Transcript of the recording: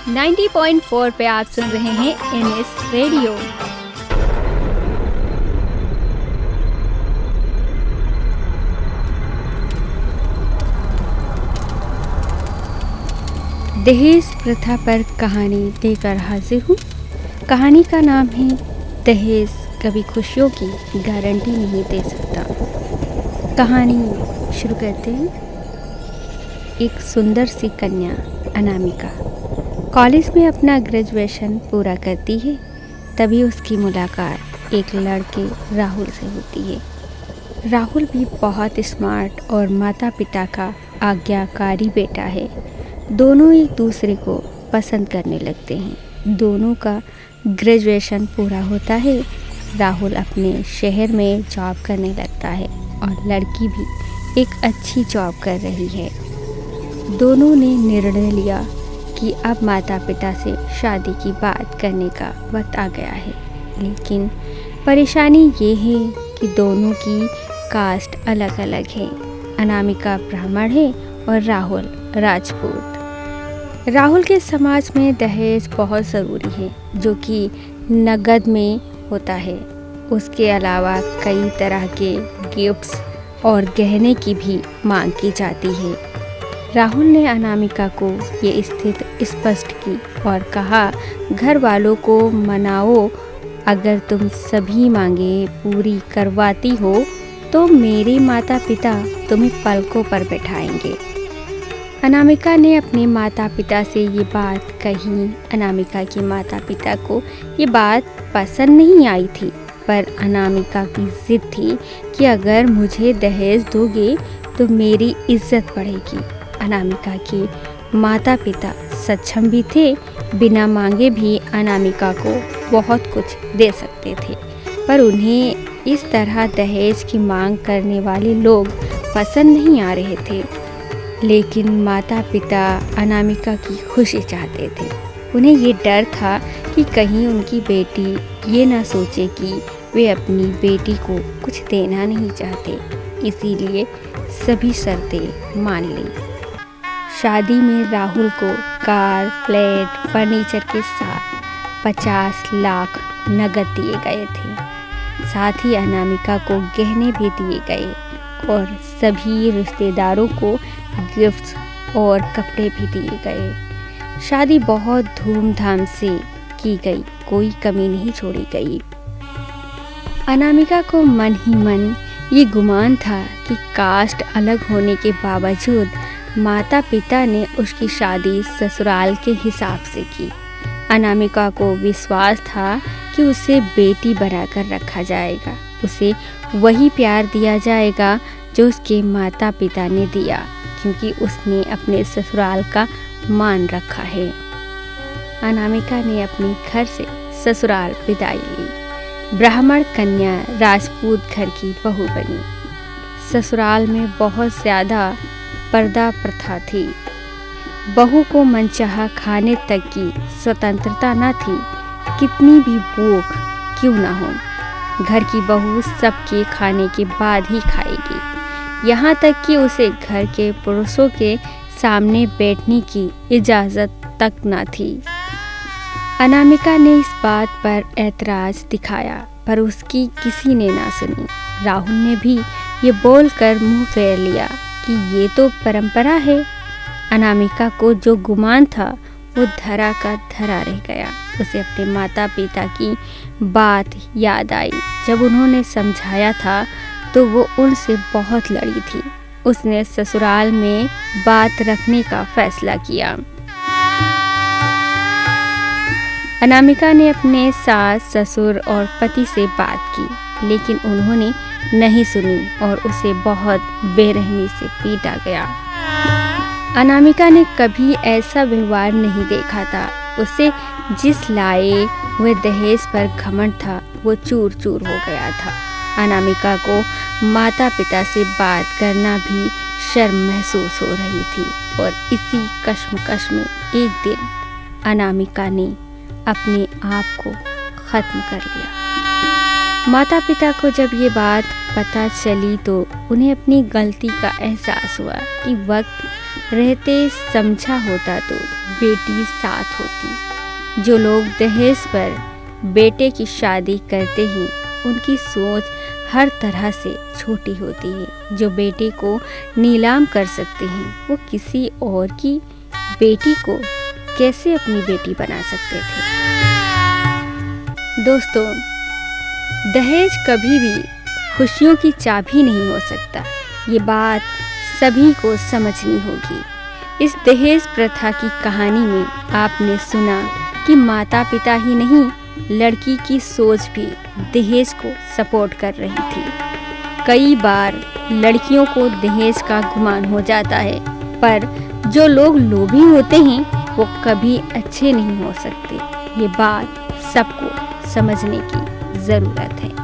90.4 पे आप सुन रहे हैं NS रेडियो। दहेज प्रथा पर कहानी लेकर हाजिर हूँ। कहानी का नाम है दहेज कभी खुशियों की गारंटी नहीं दे सकता। कहानी शुरू करते हैं। एक सुंदर सी कन्या अनामिका कॉलेज में अपना ग्रेजुएशन पूरा करती है। तभी उसकी मुलाकात एक लड़के राहुल से होती है। राहुल भी बहुत स्मार्ट और माता पिता का आज्ञाकारी बेटा है। दोनों एक दूसरे को पसंद करने लगते हैं। दोनों का ग्रेजुएशन पूरा होता है। राहुल अपने शहर में जॉब करने लगता है और लड़की भी एक अच्छी जॉब कर रही है। दोनों ने निर्णय लिया कि अब माता पिता से शादी की बात करने का वक्त आ गया है। लेकिन परेशानी ये है कि दोनों की कास्ट अलग अलग है। अनामिका ब्राह्मण है और राहुल राजपूत। राहुल के समाज में दहेज बहुत ज़रूरी है, जो कि नगद में होता है। उसके अलावा कई तरह के गिफ्ट्स और गहने की भी मांग की जाती है। राहुल ने अनामिका को ये स्थिति स्पष्ट की और कहा, घर वालों को मनाओ, अगर तुम सभी मांगे पूरी करवाती हो तो मेरे माता पिता तुम्हें पलकों पर बैठाएंगे। अनामिका ने अपने माता पिता से ये बात कही। अनामिका के माता पिता को ये बात पसंद नहीं आई थी, पर अनामिका की जिद थी कि अगर मुझे दहेज दोगे तो मेरी इज्जत बढ़ेगी। अनामिका के माता पिता सक्षम भी थे। बिना मांगे भी अनामिका को बहुत कुछ दे सकते थे, पर उन्हें इस तरह दहेज की मांग करने वाले लोग पसंद नहीं आ रहे थे। लेकिन माता पिता अनामिका की खुशी चाहते थे। उन्हें ये डर था कि कहीं उनकी बेटी ये ना सोचे कि वे अपनी बेटी को कुछ देना नहीं चाहते। इसीलिए सभी शर्तें मान ली। शादी में राहुल को कार, फ्लैट, फर्नीचर के साथ 50 लाख नकद दिए गए थे। साथ ही अनामिका को गहने भी दिए गए और सभी रिश्तेदारों को गिफ्ट्स और कपड़े भी दिए गए। शादी बहुत धूमधाम से की गई, कोई कमी नहीं छोड़ी गई। अनामिका को मन ही मन ये गुमान था कि कास्ट अलग होने के बावजूद माता पिता ने उसकी शादी ससुराल के हिसाब से की। अनामिका को विश्वास था कि उसे बेटी बनाकर रखा जाएगा। उसे वही प्यार दिया जाएगा जो उसके माता पिता ने दिया, क्योंकि उसने अपने ससुराल का मान रखा है। अनामिका ने अपने घर से ससुराल विदाई ली। ब्राह्मण कन्या राजपूत घर की बहू बनी। ससुराल में बहुत ज़्यादा पर्दा प्रथा थी। बहू को मनचाहा खाने तक की स्वतंत्रता न थी, कितनी भी भूख क्यों ना हो। घर की बहू सबके खाने के बाद ही खाएगी। यहाँ तक कि उसे घर के पुरुषों के सामने बैठने की इजाज़त तक न थी। अनामिका ने इस बात पर ऐतराज़ दिखाया, पर उसकी किसी ने ना सुनी। राहुल ने भी ये बोलकर मुंह फेर लिया कि ये तो परंपरा है। अनामिका को जो गुमान था वो धरा का धरा रह गया। उसे अपने माता पिता की बात याद आई। जब उन्होंने समझाया था तो वो उनसे बहुत लड़ी थी। उसने ससुराल में बात रखने का फैसला किया। अनामिका ने अपने सास, ससुर और पति से बात की, लेकिन उन्होंने नहीं सुनी और उसे बहुत बेरहमी से पीटा गया। अनामिका ने कभी ऐसा व्यवहार नहीं देखा था। उसे जिस लाए हुए दहेज पर घमंड था वो चूर चूर हो गया था। अनामिका को माता पिता से बात करना भी शर्म महसूस हो रही थी और इसी कश्मकश में एक दिन अनामिका ने अपने आप को ख़त्म कर लिया। माता पिता को जब ये बात पता चली तो उन्हें अपनी गलती का एहसास हुआ कि वक्त रहते समझा होता तो बेटी साथ होती। जो लोग दहेज पर बेटे की शादी करते हैं उनकी सोच हर तरह से छोटी होती है। जो बेटे को नीलाम कर सकते हैं वो किसी और की बेटी को कैसे अपनी बेटी बना सकते थे। दोस्तों, दहेज कभी भी खुशियों की चाबी नहीं हो सकता। ये बात सभी को समझनी होगी। इस दहेज प्रथा की कहानी में आपने सुना कि माता पिता ही नहीं, लड़की की सोच भी दहेज को सपोर्ट कर रही थी। कई बार लड़कियों को दहेज का गुमान हो जाता है, पर जो लोग लोभी होते हैं वो कभी अच्छे नहीं हो सकते। ये बात सबको समझने की ज़रूरत है।